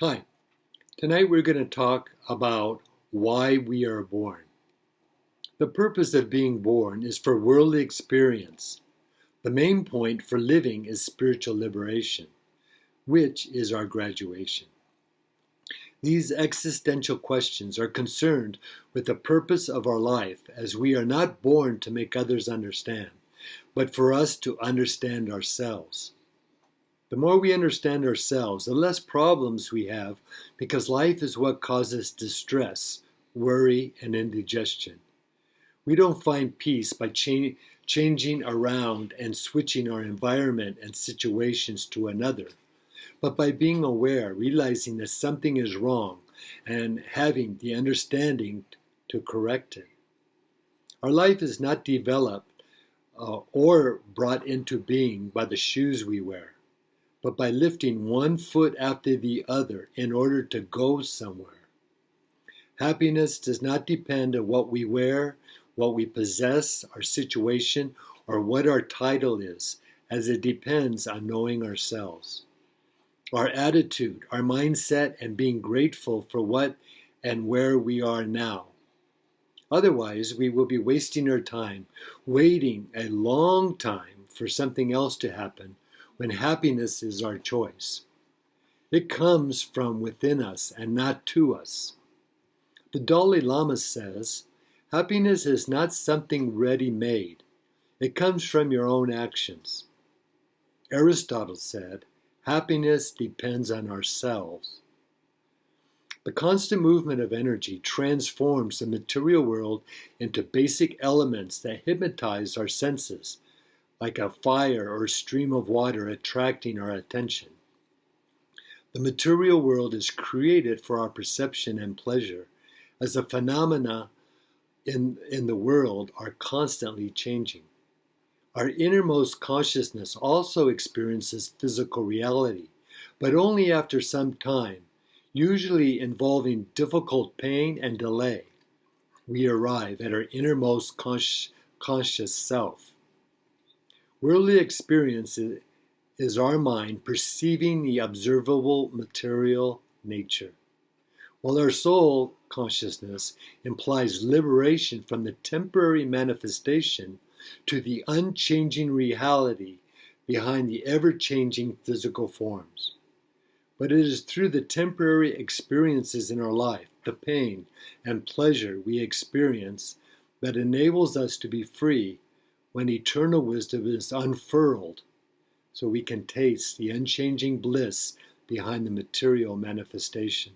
Hi, tonight we're going to talk about why we are born. The purpose of being born is for worldly experience. The main point for living is spiritual liberation, which is our graduation. These existential questions are concerned with the purpose of our life, as we are not born to make others understand, but for us to understand ourselves. The more we understand ourselves, the less problems we have, because life is what causes distress, worry, and indigestion. We don't find peace by changing around and switching our environment and situations to another, but by being aware, realizing that something is wrong, and having the understanding to correct it. Our life is not developed or brought into being by the shoes we wear, but by lifting one foot after the other in order to go somewhere. Happiness does not depend on what we wear, what we possess, our situation, or what our title is, as it depends on knowing ourselves. Our attitude, our mindset, and being grateful for what and where we are now. Otherwise, we will be wasting our time, waiting a long time for something else to happen, when happiness is our choice. It comes from within us and not to us. The Dalai Lama says, happiness is not something ready-made. It comes from your own actions. Aristotle said, happiness depends on ourselves. The constant movement of energy transforms the material world into basic elements that hypnotize our senses, like a fire or a stream of water attracting our attention. The material world is created for our perception and pleasure, as the phenomena in the world are constantly changing. Our innermost consciousness also experiences physical reality, but only after some time, usually involving difficult pain and delay, we arrive at our innermost conscious self. Worldly experience is our mind perceiving the observable material nature, while our soul consciousness implies liberation from the temporary manifestation to the unchanging reality behind the ever-changing physical forms. But it is through the temporary experiences in our life, the pain and pleasure we experience, that enables us to be free when eternal wisdom is unfurled, so we can taste the unchanging bliss behind the material manifestation.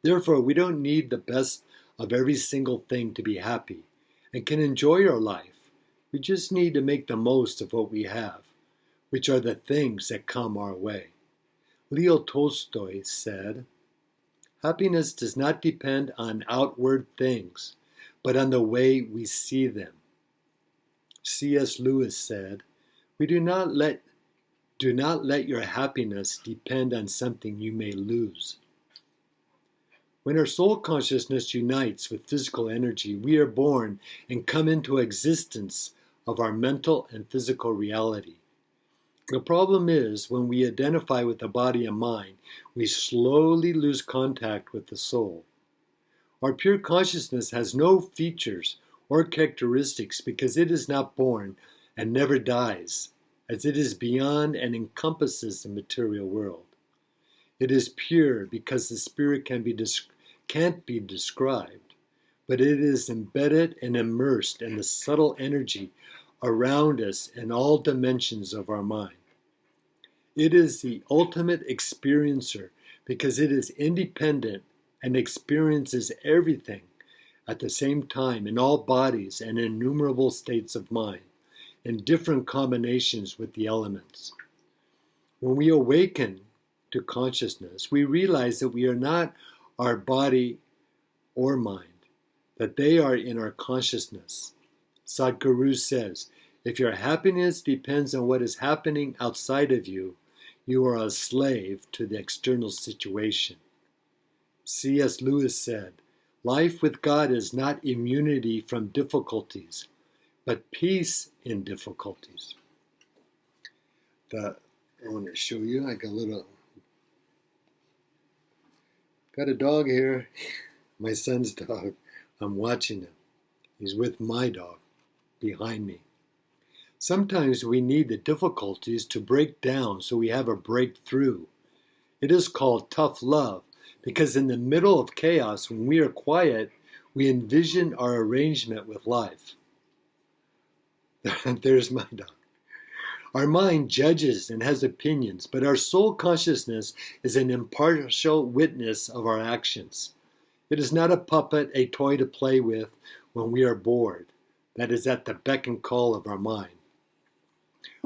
Therefore, we don't need the best of every single thing to be happy, and can enjoy our life. We just need to make the most of what we have, which are the things that come our way. Leo Tolstoy said, happiness does not depend on outward things, but on the way we see them. C.S. Lewis said, do not let your happiness depend on something you may lose. When our soul consciousness unites with physical energy, we are born and come into existence of our mental and physical reality. The problem is, when we identify with the body and mind, we slowly lose contact with the soul. Our pure consciousness has no features or characteristics because it is not born and never dies, as it is beyond and encompasses the material world. It is pure because the spirit can't be described, but it is embedded and immersed in the subtle energy around us in all dimensions of our mind. It is the ultimate experiencer because it is independent and experiences everything at the same time in all bodies and innumerable states of mind, in different combinations with the elements. When we awaken to consciousness, we realize that we are not our body or mind, that they are in our consciousness. Sadhguru says, if your happiness depends on what is happening outside of you, you are a slave to the external situation. C.S. Lewis said, life with God is not immunity from difficulties, but peace in difficulties. I want to show you, I got a little Got a dog here, my son's dog. I'm watching him. He's with my dog behind me. Sometimes we need the difficulties to break down so we have a breakthrough. It is called tough love because in the middle of chaos, when we are quiet, we envision our arrangement with life. There's my dog. Our mind judges and has opinions, but our soul consciousness is an impartial witness of our actions. It is not a puppet, a toy to play with when we are bored. That is at the beck and call of our mind.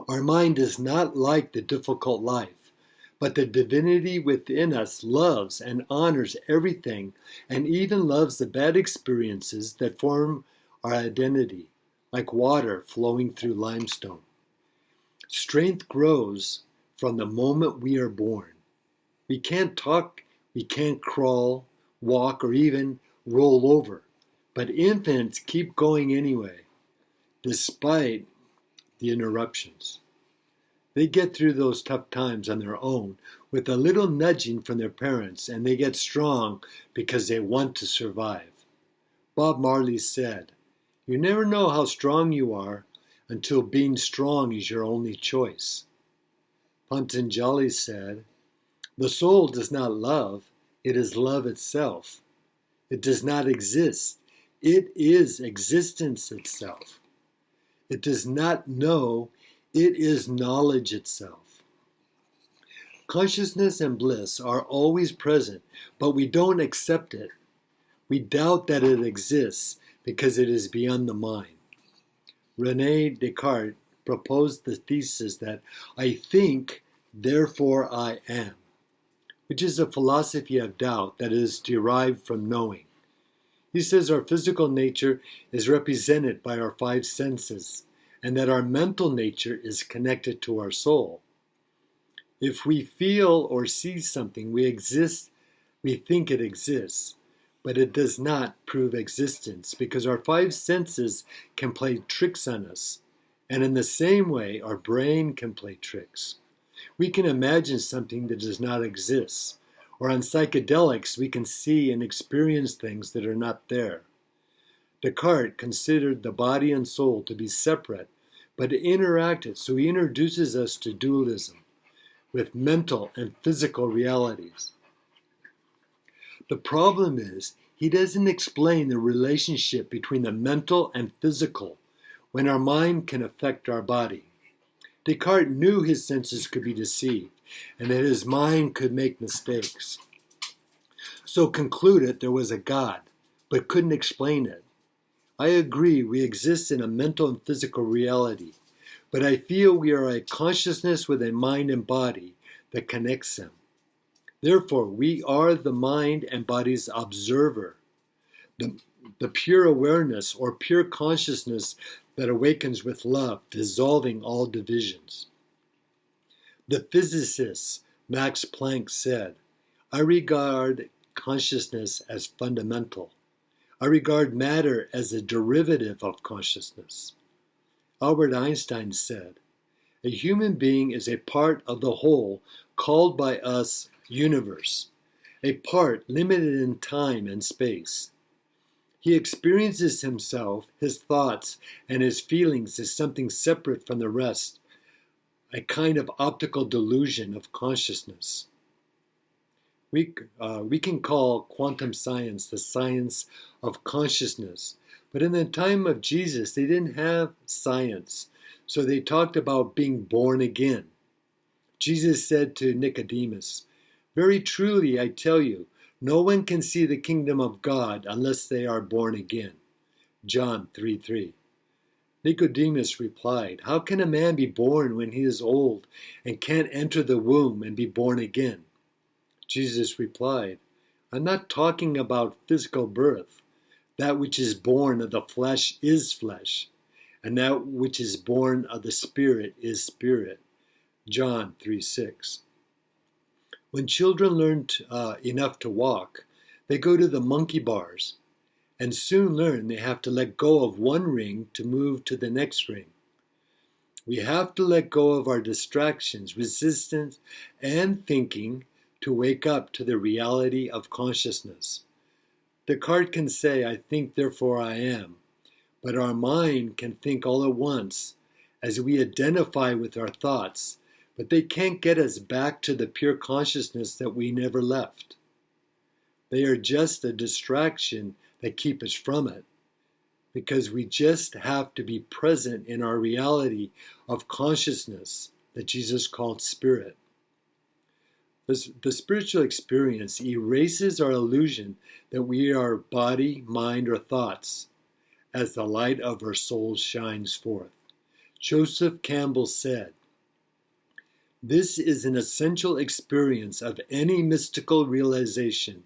Our mind does not like the difficult life, but the divinity within us loves and honors everything and even loves the bad experiences that form our identity, like water flowing through limestone. Strength grows from the moment we are born. We can't talk, we can't crawl, walk, or even roll over, but infants keep going anyway, despite the interruptions. They get through those tough times on their own with a little nudging from their parents, and they get strong because they want to survive. Bob Marley said, "You never know how strong you are until being strong is your only choice." Patanjali said, "The soul does not love, it is love itself. It does not exist, it is existence itself. It does not know, it is knowledge itself." Consciousness and bliss are always present, but we don't accept it. We doubt that it exists because it is beyond the mind. René Descartes proposed the thesis that I think, therefore I am, which is a philosophy of doubt that is derived from knowing. He says our physical nature is represented by our five senses, and that our mental nature is connected to our soul. If we feel or see something, we think it exists, but it does not prove existence because our five senses can play tricks on us, and in the same way, our brain can play tricks. We can imagine something that does not exist, or on psychedelics, we can see and experience things that are not there. Descartes considered the body and soul to be separate, but interacted, so he introduces us to dualism with mental and physical realities. The problem is, he doesn't explain the relationship between the mental and physical when our mind can affect our body. Descartes knew his senses could be deceived and that his mind could make mistakes. So concluded there was a God, but couldn't explain it. I agree we exist in a mental and physical reality, but I feel we are a consciousness with a mind and body that connects them. Therefore, we are the mind and body's observer, the pure awareness or pure consciousness that awakens with love, dissolving all divisions. The physicist Max Planck said, "I regard consciousness as fundamental. I regard matter as a derivative of consciousness." Albert Einstein said, "A human being is a part of the whole called by us universe, a part limited in time and space. He experiences himself, his thoughts, and his feelings as something separate from the rest, a kind of optical delusion of consciousness." We can call quantum science the science of consciousness, but in the time of Jesus, they didn't have science, so they talked about being born again. Jesus said to Nicodemus, "Very truly, I tell you, no one can see the kingdom of God unless they are born again." John 3:3. Nicodemus replied, "How can a man be born when he is old and can't enter the womb and be born again?" Jesus replied, "I'm not talking about physical birth. That which is born of the flesh is flesh, and that which is born of the Spirit is spirit." John 3:6. When children learn enough to walk, they go to the monkey bars and soon learn they have to let go of one ring to move to the next ring. We have to let go of our distractions, resistance, and thinking to wake up to the reality of consciousness. Descartes can say, I think, therefore I am, but our mind can think all at once as we identify with our thoughts, but they can't get us back to the pure consciousness that we never left. They are just a distraction that keep us from it, because we just have to be present in our reality of consciousness that Jesus called spirit. The spiritual experience erases our illusion that we are body, mind, or thoughts as the light of our soul shines forth. Joseph Campbell said, "This is an essential experience of any mystical realization.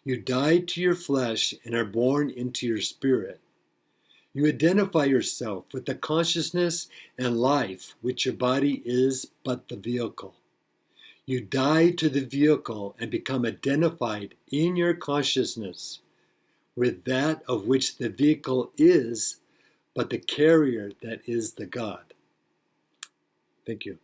You die to your flesh and are born into your spirit. You identify yourself with the consciousness and life which your body is but the vehicle. You die to the vehicle and become identified in your consciousness with that of which the vehicle is, but the carrier that is the God." Thank you.